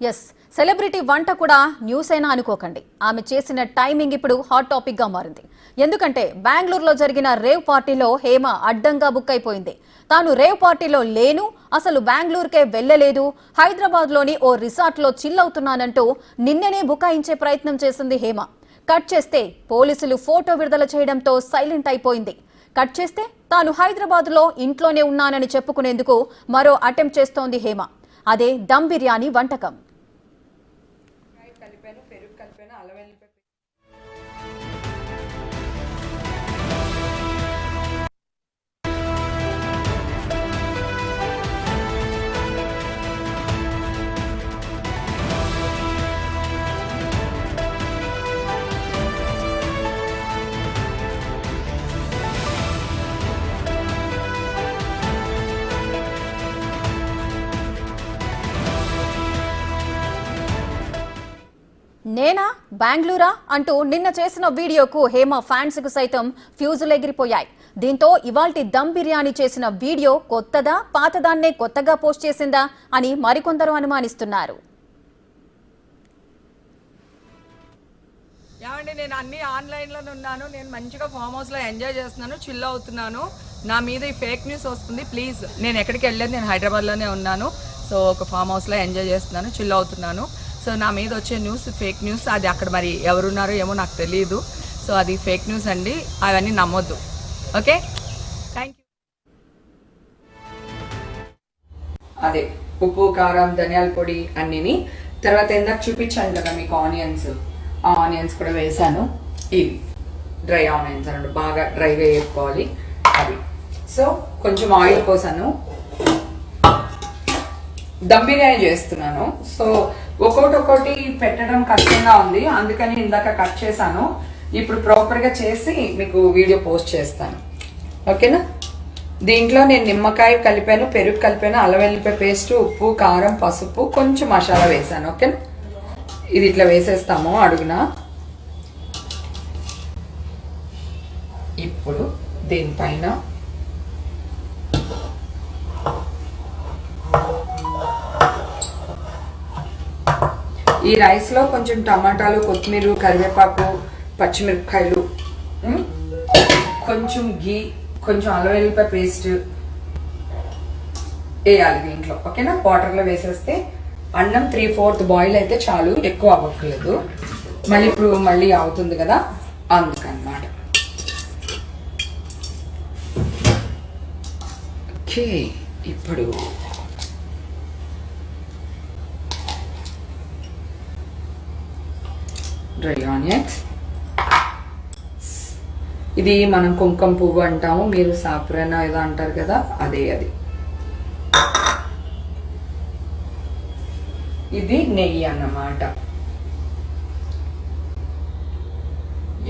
Yes, celebrity వంట కూడా news అయినా అనుకోకండి. ఆమె చేసిన టైమింగ్ ఇప్పుడు హాట్ టాపిక్ గా మారింది. ఎందుకంటే బెంగళూరులో జరిగిన రేవ్ పార్టీలో హేమ అడ్డంగా బుక్ అయిపోయింది. తాను రేవ్ పార్టీలో లేను, అసలు బెంగళూరుకే వెళ్లలేదు, హైదరాబాద్ లోని ఓ రిసార్ట్ లో చిల్ అవుతున్నానంటూ నిన్ననే బుకాయించే ప్రయత్నం చేసింది హేమ. కట్ చేస్తే పోలీసులు ఫోటో విడుదల చేయడంతో సైలెంట్ అయిపోయింది. కట్ చేస్తే తాను హైదరాబాద్ లో ఇంట్లోనే ఉన్నానని చెప్పుకునేందుకు మరో అటెంప్ట్ చేస్తోంది హేమ. అదే దమ్ బిర్యానీ వంటకం. నేనా, బెంగళూరా అంటూ నిన్న చేసిన వీడియోకు హేమ ఫ్యాన్స్ కు సైతం ఫ్యూజులు ఎగిరిపోయాయి. దీంతో ఇవాల్టి దమ్ బిర్యానీ చేసిన వీడియో కొత్తదా, పాతదాన్నే కొత్తగా పోస్ట్ చేసిందా అని మరికొందరు అనుమానిస్తున్నారు. ఏమండి, నేను అన్ని ఆన్లైన్లోనే ఉన్నాను. నేను మంచిగా ఫామ్ హౌస్లో ఎంజాయ్ చేస్తున్నాను, చిల్ అవుతున్నాను. నా మీద ఈ ఫేక్ న్యూస్ వస్తుంది. ప్లీజ్, నేను ఎక్కడికి వెళ్ళలేదు, నేను హైదరాబాద్లోనే ఉన్నాను. సో ఒక ఫామ్ హౌస్లో ఎంజాయ్ చేస్తున్నాను, చిల్ అవుతున్నాను. సో నా మీద వచ్చే న్యూస్ ఫేక్ న్యూస్. అది అక్కడ మరి ఎవరున్నారో ఏమో నాకు తెలియదు. సో అది ఫేక్ న్యూస్ అండి, అవన్నీ నమ్మొద్దు. Okay, thank you. అదే ఉప్పు, కారం, ధనియాల పొడి అన్నిని. తర్వాత ఇందాక చూపించాను కదా మీకు ఆనియన్స్, ఆ ఆనియన్స్ కూడా వేసాను. ఇవి డ్రై ఆనియన్స్ అన్నట్టు, బాగా డ్రైగా వేసుకోవాలి అవి. సో కొంచెం ఆయిల్ పోసాను. దమ్ బిర్యానీ చేస్తున్నాను. సో ఒక్కొక్కటి పెట్టడం కష్టంగా ఉంది, అందుకని ఇందాక కట్ చేశాను. ఇప్పుడు ప్రాపర్గా చేసి మీకు వీడియో పోస్ట్ చేస్తాను. ఓకేనా? దీంట్లో నేను నిమ్మకాయ కలిపాను, పెరుగు కలిపాను, అల్లం వెల్లిపాయ పేస్ట్, ఉప్పు, కారం, పసుపు, కొంచెం మసాలా వేసాను. ఓకేనా? ఇది ఇట్లా వేసేస్తాము అడుగున. ఇప్పుడు దీనిపైన ఈ రైస్లో కొంచెం టమాటాలు, కొత్తిమీర, కరివేపాకు, పచ్చిమిరపకాయలు, కొంచెం గీ, కొంచెం అల్లం వెల్లిపాయ పేస్ట్ వేయాలి దీంట్లో. ఓకేనా? వాటర్లో వేసేస్తే అన్నం 3/4 బాయిల్ అయితే చాలు, ఎక్కువ అవ్వట్లేదు. మళ్ళీ ఇప్పుడు మళ్ళీ అవుతుంది కదా, అందుకన్నమాట. ఓకే, ఇప్పుడు డ్రై ఆనియన్స్. ఇది మనం కుంకుమ పువ్వు అంటాము, మీరు సాఫ్రాన్ ఏదో అంటారు కదా, అదే అది. ఇది నెయ్యి అన్నమాట.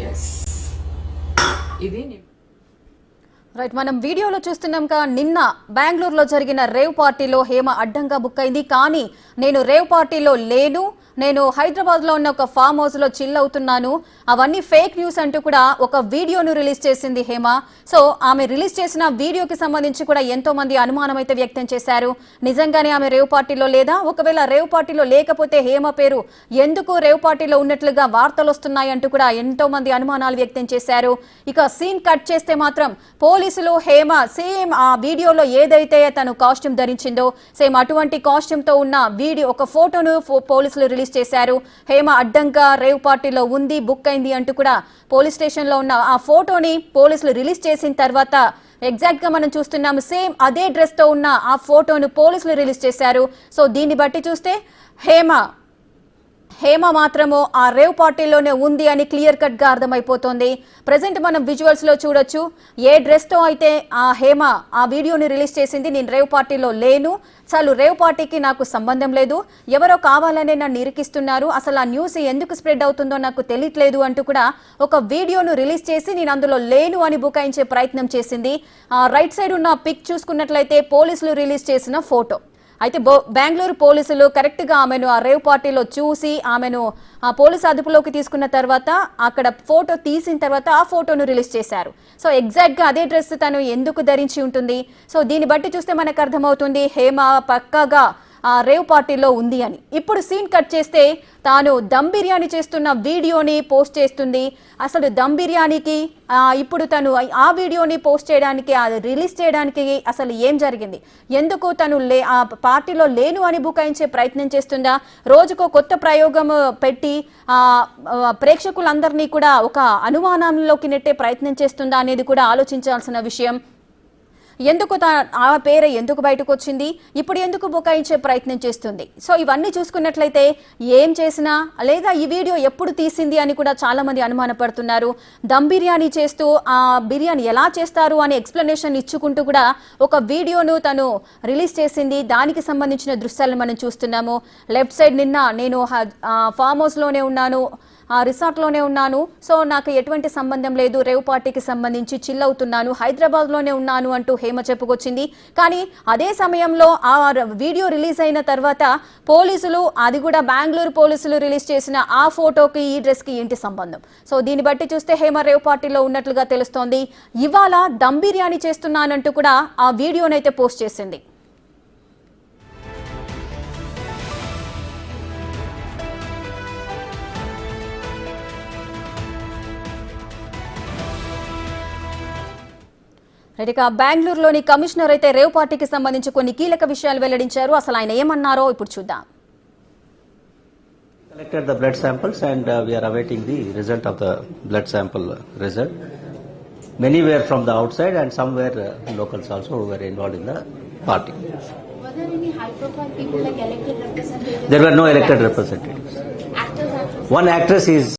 ఎస్, ఇది రైట్, మనం వీడియోలో చూస్తున్నాం కా నిన్న బెంగళూరులో జరిగిన రేవ్ పార్టీలో హేమ అడ్డంగా బుక్ అయింది. కానీ నేను రేవ్ పార్టీలో లేను, నేను హైదరాబాద్లో ఉన్న ఒక ఫామ్ హౌస్లో చిల్ అవుతున్నాను, అవన్నీ ఫేక్ న్యూస్ అంటూ కూడా ఒక వీడియోను రిలీజ్ చేసింది హేమ. సో ఆమె రిలీజ్ చేసిన వీడియోకి సంబంధించి కూడా ఎంతో మంది అనుమానం అయితే వ్యక్తం చేశారు. నిజంగానే ఆమె రేవ్ పార్టీలో లేదా, ఒకవేళ రేవ్ పార్టీలో లేకపోతే హేమ పేరు ఎందుకు రేవ్ పార్టీలో ఉన్నట్లుగా వార్తలు వస్తున్నాయి అంటూ కూడా ఎంతో మంది అనుమానాలు వ్యక్తం చేశారు. ఇక సీన్ కట్ చేస్తే మాత్రం పోలీసులు హేమ సేమ్ ఆ వీడియోలో ఏదైతే తను కాస్ట్యూమ్ ధరించిందో సేమ్ అటువంటి కాస్ట్యూమ్ తో ఉన్న వీడియో ఒక ఫోటోను పోలీసులు రిలీజ్ చేశారు. హేమ అడ్డంగా రేవ్ పార్టీలో ఉంది, బుక్ అయింది అంటూ కూడా పోలీస్ స్టేషన్ లో ఉన్న ఆ ఫోటోని పోలీసులు రిలీజ్ చేసిన తర్వాత ఎగ్జాక్ట్ గా మనం చూస్తున్నాము సేమ్ అదే డ్రెస్ తో ఉన్న ఆ ఫోటోను పోలీసులు రిలీజ్ చేశారు. సో దీన్ని బట్టి చూస్తే హేమ మాత్రము ఆ రేవ్ పార్టీలోనే ఉంది అని క్లియర్ కట్ గా అర్థమైపోతుంది. ప్రెసెంట్ మనం విజువల్స్ లో చూడొచ్చు ఏ డ్రెస్ తో అయితే ఆ హేమ ఆ వీడియోని రిలీజ్ చేసింది. నేను రేవ్ పార్టీలో లేను, చాలు రేవ్ పార్టీకి నాకు సంబంధం లేదు, ఎవరో కావాలనే నన్ను ఇరికిస్తున్నారు, అసలు ఆ న్యూస్ ఎందుకు స్ప్రెడ్ అవుతుందో నాకు తెలియట్లేదు అంటూ కూడా ఒక వీడియోను రిలీజ్ చేసి నేను అందులో లేను అని బుకాయించే ప్రయత్నం చేసింది. రైట్ సైడ్ ఉన్న పిక్ చూసుకున్నట్లయితే పోలీసులు రిలీజ్ చేసిన ఫోటో. అయితే బెంగళూరు పోలీసులు కరెక్ట్ గా ఆమెను ఆ రేవ్ పార్టీలో చూసి ఆమెను ఆ పోలీసు అదుపులోకి తీసుకున్న తర్వాత అక్కడ ఫోటో తీసిన తర్వాత ఆ ఫోటోను రిలీజ్ చేశారు. సో ఎగ్జాక్ట్ గా అదే డ్రెస్ తను ఎందుకు ధరించి ఉంటుంది. సో దీన్ని బట్టి చూస్తే మనకు అర్థమవుతుంది హేమ పక్కాగా రేవ్ పార్టీలో ఉంది అని. ఇప్పుడు సీన్ కట్ చేస్తే తాను దమ్ బిర్యానీ చేస్తున్న వీడియోని పోస్ట్ చేస్తుంది. అసలు దమ్ బిర్యానీకి ఇప్పుడు తను ఆ వీడియోని పోస్ట్ చేయడానికి, అది రిలీజ్ చేయడానికి అసలు ఏం జరిగింది, ఎందుకు తను ఆ పార్టీలో లేను అని బుకాయించే ప్రయత్నం చేస్తుందా, రోజుకో కొత్త ప్రయోగం పెట్టి ప్రేక్షకులందరినీ కూడా ఒక అనుమానంలోకి నెట్టే ప్రయత్నం చేస్తుందా అనేది కూడా ఆలోచించాల్సిన విషయం. ఎందుకు ఆ పేరు ఎందుకు బయటకు వచ్చింది, ఇప్పుడు ఎందుకు బుకాయించే ప్రయత్నం చేస్తుంది. సో ఇవన్నీ చూసుకున్నట్లయితే ఏం చేసినా లేదా ఈ వీడియో ఎప్పుడు తీసింది అని కూడా చాలా మంది అనుమానపడుతున్నారు. దమ్ బిర్యానీ చేస్తూ ఆ బిర్యానీ ఎలా చేస్తారు అని ఎక్స్ప్లెనేషన్ ఇచ్చుకుంటూ కూడా ఒక వీడియోను తను రిలీజ్ చేసింది. దానికి సంబంధించిన దృశ్యాలను మనం చూస్తున్నాము. లెఫ్ట్ సైడ్ నిన్న నేను ఫామ్ హౌస్లోనే ఉన్నాను, రిసార్ట్లోనే ఉన్నాను, సో నాకు ఎటువంటి సంబంధం లేదు, రేవ్ పార్టీకి సంబంధించి చిల్ అవుతున్నాను, హైదరాబాద్లోనే ఉన్నాను అంటూ హేమ చెప్పుకొచ్చింది. కానీ అదే సమయంలో ఆ వీడియో రిలీజ్ అయిన తర్వాత పోలీసులు, అది కూడా బెంగళూరు పోలీసులు రిలీజ్ చేసిన ఆ ఫోటోకి ఈ డ్రెస్కి ఏంటి సంబంధం? సో దీన్ని బట్టి చూస్తే హేమ రేవ్ పార్టీలో ఉన్నట్లుగా తెలుస్తోంది. ఇవాళ దమ్ బిర్యానీ చేస్తున్నానంటూ కూడా ఆ వీడియోనైతే పోస్ట్ చేసింది. ఇక బెంగళూరులోని కమిషనర్ అయితే రేవ్ పార్టీకి సంబంధించి కొన్ని కీలక విషయాలు వెల్లడించారు. అసలు ఆయన ఏమన్నారో ఇప్పుడు చూద్దాం. Collected the blood samples and we are awaiting the result of the blood sample result. Many were from the outside and some were locals also who were involved in the party. Were there any high-profile people like elected representatives? There were no elected representatives. Actors. One actress is